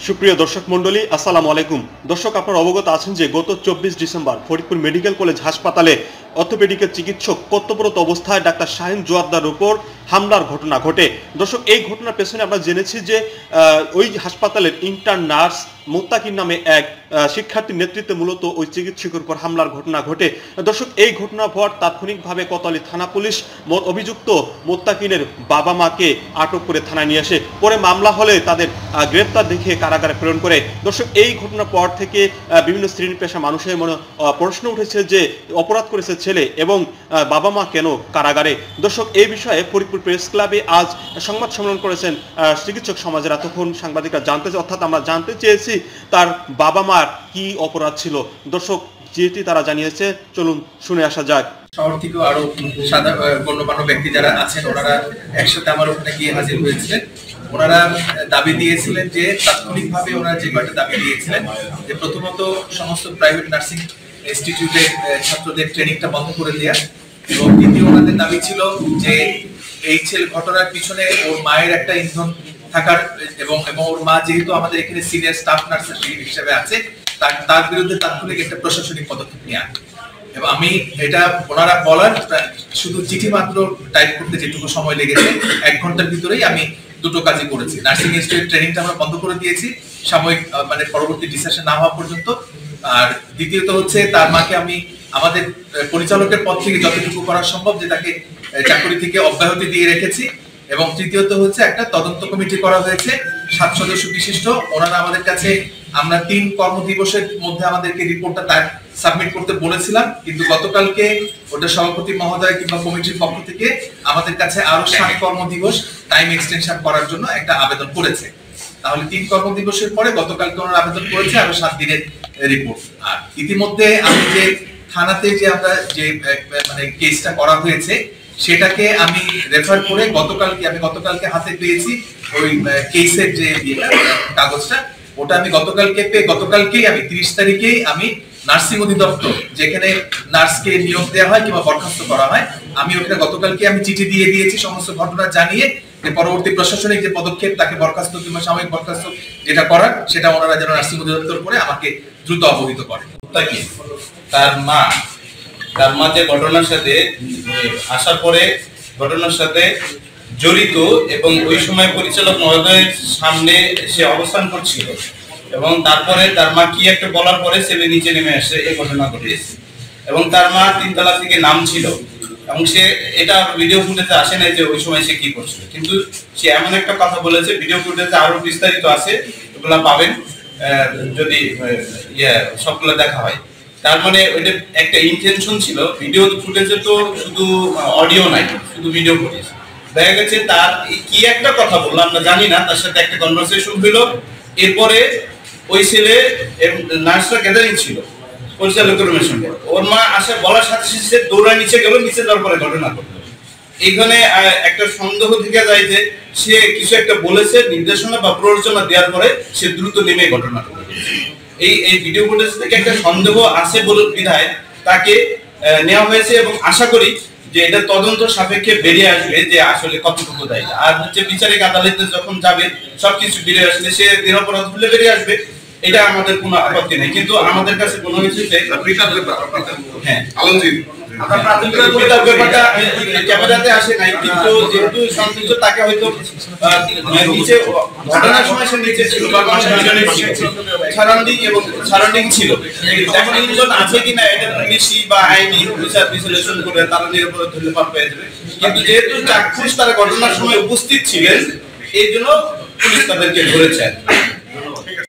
সুপ্রিয় দর্শক মণ্ডলী, আসসালামু আলাইকুম। দর্শক, আপনারা অবগত আছেন যে গত 24 ডিসেম্বর ফরিদপুর মেডিকেল কলেজ হাসপাতালে অর্থোপেডিকের চিকিৎসক কর্তব্যরত অবস্থায় ডাক্তার শাহিন জোয়ারদার উপর হামলার ঘটনা ঘটে। দর্শক, এই ঘটনার পেছনে আমরা জেনেছি যে ওই হাসপাতালের ইন্টার্ন নার্স মোত্তাকির নামে এক শিক্ষার্থীর নেতৃত্বে মূলত ওই চিকিৎসকের উপর হামলার ঘটনা ঘটে। দর্শক, এই ঘটনার পর তাৎক্ষণিকভাবে কোতোয়ালি থানা পুলিশ অভিযুক্ত মোত্তাকিনের বাবা মাকে আটক করে থানায় নিয়ে আসে। পরে মামলা হলে তাদের গ্রেপ্তার দেখিয়ে কারাগারে প্রেরণ করে। দর্শক, এই ঘটনার পর থেকে বিভিন্ন শ্রেণী পেশা মানুষের মনে প্রশ্ন উঠেছে যে অপরাধ করেছে ছেলে এবং বাবা মা কেন কারাগারে। দর্শক, এই বিষয়ে ফরিদপুর প্রেস ক্লাবে আজ সংবাদ সম্মেলন করেছেন চিকিৎসক সমাজের। এতক্ষণ সাংবাদিকরা আমরা জানতে চেয়েছি তার বাবা মার কি অপরাধ ছিল। দর্শক, যেটি তারা জানিয়েছে, চলুন শুনে আসা যাক। শহর থেকেও আরো গণ্যমান্য ব্যক্তি যারা আছেন ওনারা একসাথে আমার ওখানে গিয়ে হাজির হয়েছিলেন। ওনারা দাবি দিয়েছিলেন যে তাৎক্ষণিকভাবে ওনারা যে কয়েকটা দাবি দিয়েছিলেন যে প্রথমত সমস্ত প্রাইভেট নার্সিং ইনস্টিটিউটের ছাত্রদের ট্রেনিংটা বন্ধ করে দেওয়া, এবং দ্বিতীয় ওনাদের দাবি ছিল যে এই ঘটনার পিছনে ওর মায়ের একটা ইন্ধন থাকার এবং ওর মা যেহেতু আমাদের এখানে সিনিয়র স্টাফ নার্স হিসেবে আছে তার বিরুদ্ধে তাৎক্ষণিক একটা প্রশাসনিক পদক্ষেপ নেওয়া। এবং আমি এটা ওনারা বলার শুধু চিঠি মাত্র টাইপ করতে যেটুকু সময় লেগেছে 1 ঘন্টার ভিতরেই আমি দুটো কাজই করেছি। নার্সিং ইনস্টিটিউট ট্রেনিংটা আমরা বন্ধ করে দিয়েছি সাময়িক, মানে পরবর্তী ডিসিশন না হওয়া পর্যন্ত। আর দ্বিতীয়ত হচ্ছে তার মাকে আমি আমাদের পরিচালকের পদ থেকে যতটুকু করা সম্ভব যে তাকে চাকরি থেকে অব্যাহতি দিয়ে রেখেছি। এবং তৃতীয়ত হচ্ছে একটা তদন্ত কমিটি করা হয়েছে 7 সদস্য বিশিষ্ট। ওনারা আমাদের কাছে আমরা 3 কর্মদিবসের মধ্যে আমাদেরকে রিপোর্টটা সাবমিট করতে বলেছিলাম, কিন্তু গতকালকে ওটা সভাপতি মহোদয় কিংবা কমিটির পক্ষ থেকে আমাদের কাছে আরো 7 কর্মদিবস টাইম এক্সটেনশন করার জন্য একটা আবেদন করেছে। তাহলে 3 কর্মদিবসের পরে গতকালকে ওনারা আবেদন করেছে আরো 7 দিনের রিপোর্ট। আর ইতিমধ্যে আমি যে থানাতে যে আমরা যে মানে কেসটা করা হয়েছে সেটাকে আমি রেফার করে গতকালকে হাতে পেয়েছি ওই কেসের যে কাগজটা, ওটা আমি গতকালকেই আমি 30 তারিখেই আমি নার্সিং অধিদপ্তর যেখানে নার্সকে নিয়োগ দেওয়া হয় কিংবা বরখাস্ত করা হয়, আমি ওখানে গতকালকে আমি চিঠি দিয়ে দিয়েছি সমস্ত ঘটনা জানিয়ে যে পরবর্তী প্রশাসনিক যে পদক্ষেপ তাকে বরখাস্ত কিংবা সাময়িক বরখাস্ত যেটা করার সেটা ওনারা যেন নার্সিং অধিদপ্তর করে আমাকে দ্রুত অবহিত করে। তার মা যে ঘটনার সাথে আসার পরে ঘটনার সাথে জড়িত এবং ওই সময় পরিচালক মহোদয়ের সামনে সে অবস্থান করছিল এবং তারপরে তার মা কি একটা বলার পরে ছেলে নিচে নেমে আসে, এই ঘটনা ঘটেছে। এবং তার মা 3 তলা থেকে নামছিল এবং সে এটা ভিডিও ফুটেজে আসে না যে ওই সময় সে কি করছিল, কিন্তু সে এমন একটা কথা বলেছে, ভিডিও ফুটেজে আরো বিস্তারিত আছে, ওগুলা পাবেন যদি সবগুলো দেখা হয়। তার মানে ওইটা একটা ইন্টেনশন ছিল। ভিডিও ফুটেজে তো শুধু অডিও নাই, শুধু ভিডিও ফুটেজ। দেখা গেছে তার কি একটা কথা বললো আমরা জানি না, তার সাথে একটা কনভারসেশন হলো। এরপরে ওই ছেলে নার্সরা গ্যাদারিং ছিল পরিচালকের রুমের সঙ্গে, ওর মা আসে বলার সাথে সাথে দৌড়ায় নিচে গেল, নিচে যাওয়ার পরে ঘটনা ঘটলো। এইখানে একটা সন্দেহ থেকে যায় যে সে কিছু একটা বলেছে, নির্দেশনা বা প্ররোচনা দেওয়ার পরে সে দ্রুত নেমে ঘটনা ঘটেছে। এই ভিডিও ফুটেজ থেকে একটা সন্দেহ আছে বলে বিধায় তাকে নেওয়া হয়েছে এবং আশা করি যে এটা তদন্ত সাপেক্ষে বেরিয়ে আসবে যে আসলে কতটুকু দায়ী। আর হচ্ছে বিচারিক আদালতে যখন যাবে সবকিছু বেরিয়ে আসলে সে নিরপরাধ বলে বেরিয়ে আসবে, এটা আমাদের কোনো আপত্তি নেই। কিন্তু আমাদের কাছে কোনো কিছু হ্যাঁ ক্যামেরাতে আসে নাই, কিন্তু যেহেতু সংশ্লিষ্ট তাকে হয়তো নিচে ঘটনার সময় সে নিচে ছিল বা সারাউন্ডিং ছিল, এখন ইনজন আছে কিনা এটা পুলিশি বা আইনি বিচার বিশ্লেষণ করে তারা নিরপরাধ ধরলে পার পেয়ে যাবে। কিন্তু যেহেতু চাক্ষুষ তারা ঘটনার সময় উপস্থিত ছিলেন এই জন্য পুলিশ তাদেরকে ধরেছে।